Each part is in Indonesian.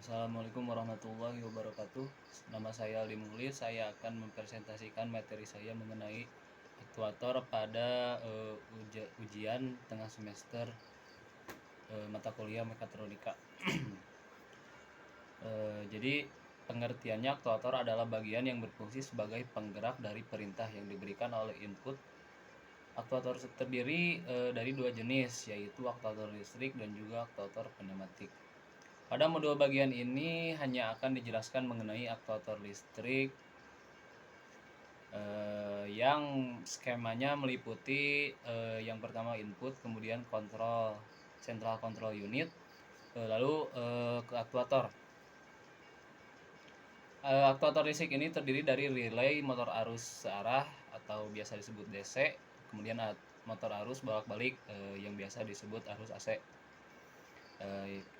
Assalamualaikum warahmatullahi wabarakatuh. Nama saya Ali Mulis. Saya akan mempresentasikan materi saya mengenai aktuator pada ujian tengah semester mata kuliah mekatronika. Jadi pengertiannya, aktuator adalah bagian yang berfungsi sebagai penggerak dari perintah yang diberikan oleh input. Aktuator terdiri dari dua jenis, yaitu aktuator listrik dan juga aktuator pneumatik. Pada modul bagian ini hanya akan dijelaskan mengenai aktuator listrik yang skemanya meliputi yang pertama input, kemudian kontrol, central control unit, lalu ke aktuator. Aktuator listrik ini terdiri dari relay motor arus searah atau biasa disebut DC, kemudian motor arus bolak-balik yang biasa disebut arus AC.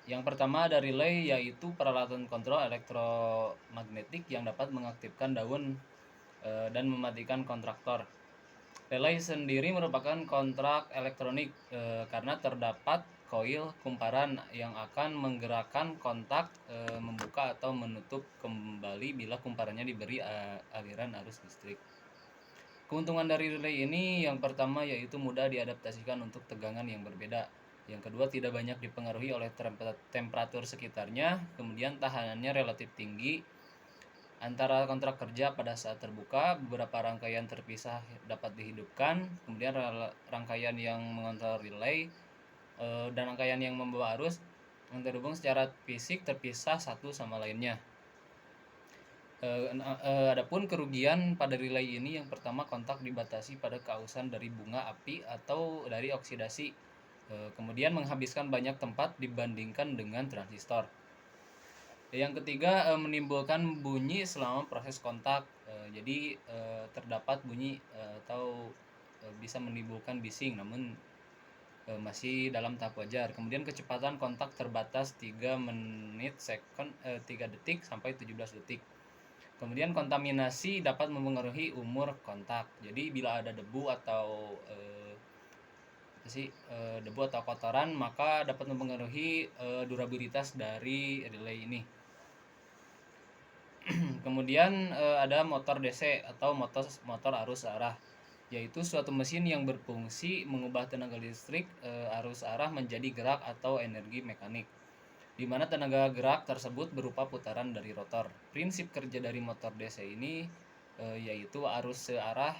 Yang pertama ada relay, yaitu peralatan kontrol elektromagnetik yang dapat mengaktifkan daun dan mematikan kontraktor. Relay sendiri merupakan kontrak elektronik karena terdapat koil kumparan yang akan menggerakkan kontak membuka atau menutup kembali bila kumparannya diberi aliran arus listrik. Keuntungan dari relay ini yang pertama yaitu mudah diadaptasikan untuk tegangan yang berbeda. Yang kedua, tidak banyak dipengaruhi oleh temperatur sekitarnya. Kemudian tahanannya relatif tinggi. Antara kontrak kerja pada saat terbuka, beberapa rangkaian terpisah dapat dihidupkan. Kemudian rangkaian yang mengontrol relay dan rangkaian yang membawa arus yang terhubung secara fisik terpisah satu sama lainnya. Adapun kerugian pada relay ini, yang pertama, kontak dibatasi pada keausan dari bunga api atau dari oksidasi. Kemudian menghabiskan banyak tempat dibandingkan dengan transistor. Yang ketiga, menimbulkan bunyi selama proses kontak. Jadi terdapat bunyi atau bisa menimbulkan bising, namun masih dalam tahap wajar. Kemudian kecepatan kontak terbatas 3 detik sampai 17 detik. Kemudian kontaminasi dapat mempengaruhi umur kontak. Jadi bila ada debu atau debu atau kotoran, maka dapat mempengaruhi durabilitas dari relay ini. Kemudian ada motor DC atau motor arus arah, yaitu suatu mesin yang berfungsi mengubah tenaga listrik arus arah menjadi gerak atau energi mekanik, di mana tenaga gerak tersebut berupa putaran dari rotor. Prinsip kerja dari motor DC ini yaitu arus searah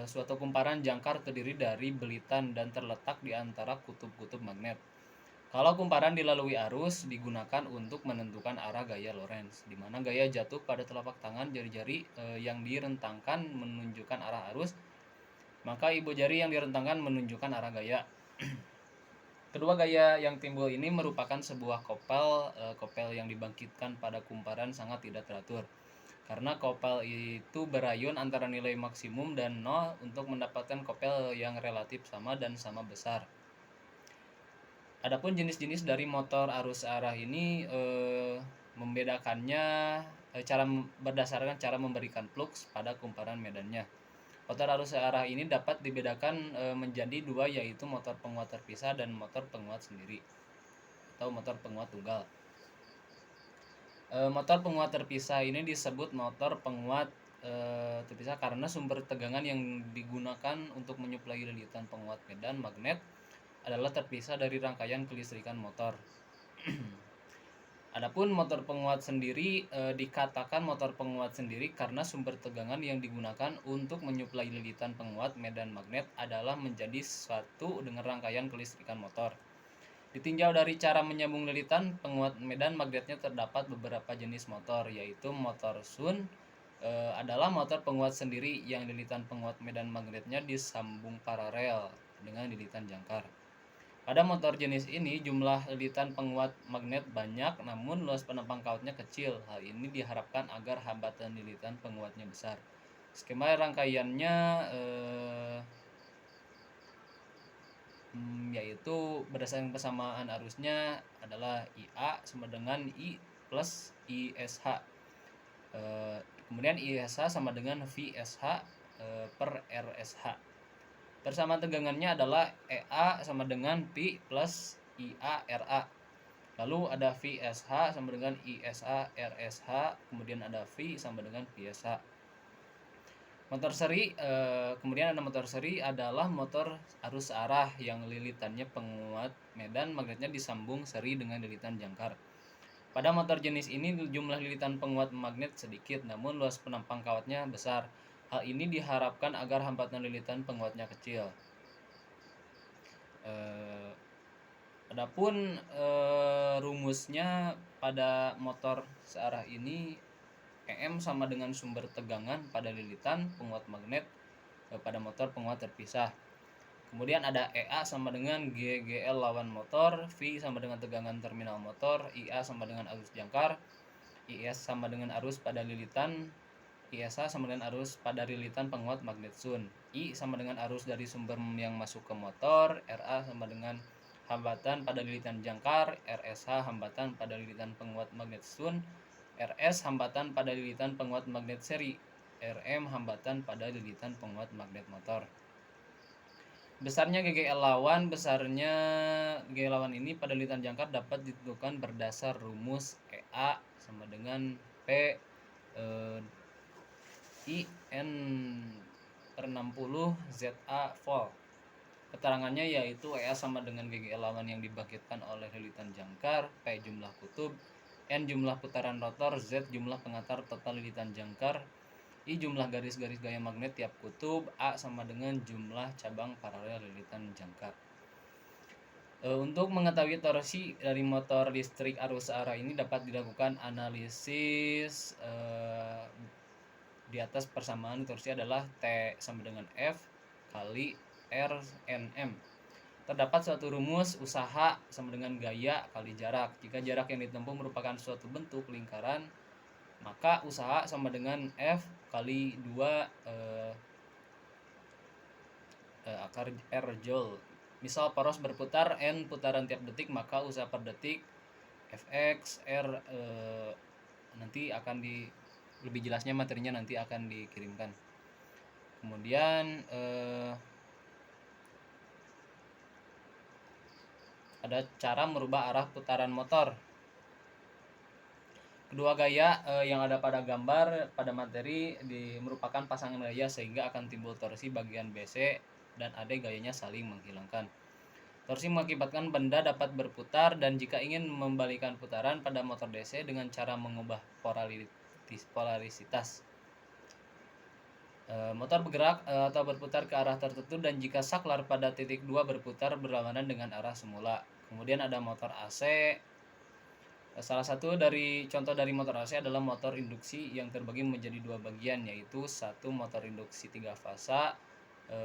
suatu kumparan jangkar terdiri dari belitan dan terletak di antara kutub-kutub magnet. Kalau kumparan dilalui arus digunakan untuk menentukan arah gaya Lorentz, di mana gaya jatuh pada telapak tangan jari-jari yang direntangkan menunjukkan arah arus, maka ibu jari yang direntangkan menunjukkan arah gaya. Kedua gaya yang timbul ini merupakan sebuah kopel yang dibangkitkan pada kumparan sangat tidak teratur. Karena kopel itu berayun antara nilai maksimum dan 0 untuk mendapatkan kopel yang relatif sama dan sama besar. Adapun jenis-jenis dari motor arus arah ini membedakannya berdasarkan cara memberikan flux pada kumparan medannya. Motor arus arah ini dapat dibedakan menjadi dua, yaitu motor penguat terpisah dan motor penguat sendiri atau motor penguat tunggal. Motor penguat terpisah ini disebut motor penguat terpisah karena sumber tegangan yang digunakan untuk menyuplai lilitan penguat medan magnet adalah terpisah dari rangkaian kelistrikan motor. Adapun motor penguat sendiri dikatakan motor penguat sendiri karena sumber tegangan yang digunakan untuk menyuplai lilitan penguat medan magnet adalah menjadi satu dengan rangkaian kelistrikan motor. Ditinjau dari cara menyambung lilitan penguat medan magnetnya, terdapat beberapa jenis motor, yaitu motor Sun adalah motor penguat sendiri yang lilitan penguat medan magnetnya disambung paralel dengan lilitan jangkar. Pada motor jenis ini jumlah lilitan penguat magnet banyak, namun luas penempang kautnya kecil. Hal ini diharapkan agar hambatan lilitan penguatnya besar. Skema rangkaiannya yaitu berdasarkan persamaan arusnya adalah IA sama dengan I plus ISH. Kemudian ISH sama dengan VSH per RSH. Persamaan tegangannya adalah EA sama dengan P plus IA RA. Lalu ada VSH sama dengan ISH, RSH, kemudian ada V sama dengan VSH. Motor seri, kemudian ada motor seri adalah motor arus arah yang lilitannya penguat medan magnetnya disambung seri dengan lilitan jangkar. Pada motor jenis ini jumlah lilitan penguat magnet sedikit, namun luas penampang kawatnya besar. Hal ini diharapkan agar hambatan lilitan penguatnya kecil. Adapun rumusnya pada motor searah ini, EM sama dengan sumber tegangan pada lilitan penguat magnet pada motor penguat terpisah. Kemudian ada EA sama dengan GGL lawan motor, V sama dengan tegangan terminal motor, IA sama dengan arus jangkar, IS sama dengan arus pada lilitan, ISA sama dengan arus pada lilitan penguat magnet sun, I sama dengan arus dari sumber yang masuk ke motor, RA sama dengan hambatan pada lilitan jangkar, RSH hambatan pada lilitan penguat magnet sun, RS hambatan pada lilitan penguat magnet seri, RM hambatan pada lilitan penguat magnet motor. Besarnya GGL lawan, ini pada lilitan jangkar dapat ditentukan berdasar rumus EA sama dengan P I N per 60 ZA volt. Keterangannya yaitu EA sama dengan GGL lawan yang dibangkitkan oleh lilitan jangkar, P jumlah kutub, N jumlah putaran rotor, Z jumlah pengantar total lilitan jangkar, I jumlah garis-garis gaya magnet tiap kutub, A sama dengan jumlah cabang paralel lilitan jangkar. Untuk mengetahui torsi dari motor listrik arus arah ini dapat dilakukan analisis di atas persamaan torsi adalah T sama dengan F kali R NM. Terdapat suatu rumus usaha sama dengan gaya kali jarak. Jika jarak yang ditempuh merupakan suatu bentuk lingkaran, maka usaha sama dengan F kali 2 akar R joule. Misal poros berputar N putaran tiap detik, maka usaha per detik Fx R nanti akan lebih jelasnya materinya nanti akan dikirimkan. Kemudian ada cara merubah arah putaran motor. Kedua gaya yang ada pada gambar pada materi merupakan pasangan gaya sehingga akan timbul torsi bagian BC dan AD gayanya saling menghilangkan. Torsi mengakibatkan benda dapat berputar, dan jika ingin membalikan putaran pada motor DC dengan cara mengubah polarisitas, motor bergerak atau berputar ke arah tertentu, dan jika saklar pada titik 2 berputar berlawanan dengan arah semula. Kemudian ada motor AC. Salah satu dari contoh dari motor AC adalah motor induksi yang terbagi menjadi dua bagian, yaitu satu motor induksi 3 fasa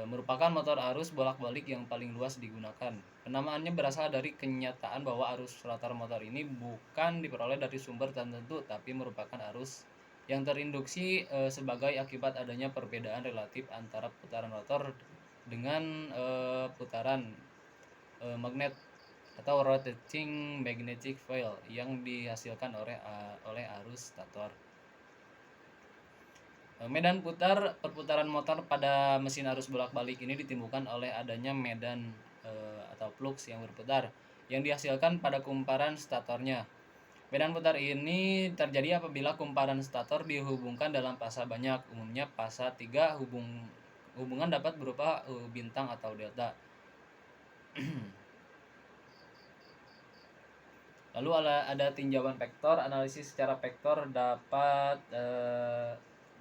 merupakan motor arus bolak-balik yang paling luas digunakan. Penamaannya berasal dari kenyataan bahwa arus rotor motor ini bukan diperoleh dari sumber tertentu, tapi merupakan arus yang terinduksi sebagai akibat adanya perbedaan relatif antara putaran rotor dengan putaran magnet atau rotating magnetic field yang dihasilkan oleh arus stator. Medan perputaran motor pada mesin arus bolak-balik ini ditimbulkan oleh adanya medan atau flux yang berputar yang dihasilkan pada kumparan statornya. Medan putar ini terjadi apabila kumparan stator dihubungkan dalam fasa banyak, umumnya fasa 3. Hubungan dapat berupa bintang atau delta. Lalu ada tinjauan vektor. Analisis secara vektor dapat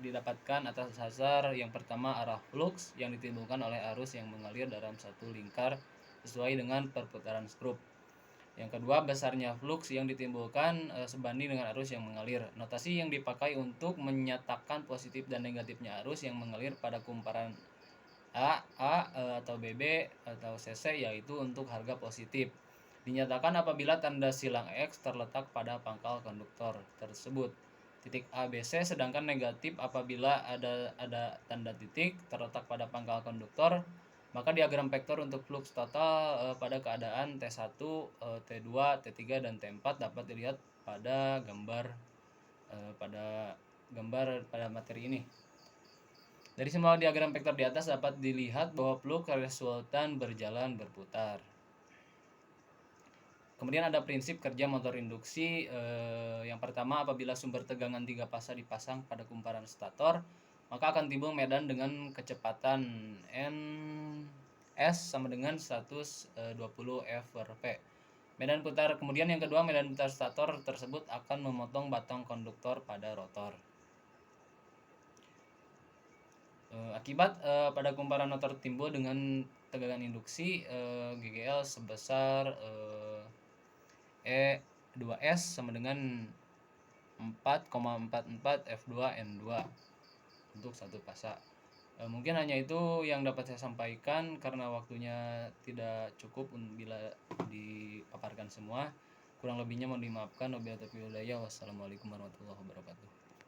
didapatkan atas dasar yang pertama arah flux yang ditimbulkan oleh arus yang mengalir dalam satu lingkar sesuai dengan perputaran skrup. Yang kedua, besarnya flux yang ditimbulkan sebanding dengan arus yang mengalir. Notasi yang dipakai untuk menyatakan positif dan negatifnya arus yang mengalir pada kumparan A atau BB atau CC yaitu untuk harga positif. Dinyatakan apabila tanda silang X terletak pada pangkal konduktor tersebut. Titik ABC, sedangkan negatif apabila ada tanda titik terletak pada pangkal konduktor. Maka diagram vektor untuk flux total pada keadaan T1, T2, T3 dan T4 dapat dilihat pada gambar pada materi ini. Dari semua diagram vektor di atas dapat dilihat bahwa flux resultan berjalan berputar. Kemudian ada prinsip kerja motor induksi. Yang pertama, apabila sumber tegangan 3 fase dipasang pada kumparan stator, maka akan timbul medan dengan kecepatan Ns sama dengan 120 F/P. Kemudian yang kedua, medan putar stator tersebut akan memotong batang konduktor pada rotor. Akibat pada kumparan motor timbul dengan tegangan induksi, GGL sebesar E2S sama dengan 4,44 F2N2 untuk satu fasa. Mungkin hanya itu yang dapat saya sampaikan karena waktunya tidak cukup bila dipaparkan semua. Kurang lebihnya mohon dimaafkan. Wabillahi taufiq wal hidayah. Wassalamualaikum warahmatullahi wabarakatuh.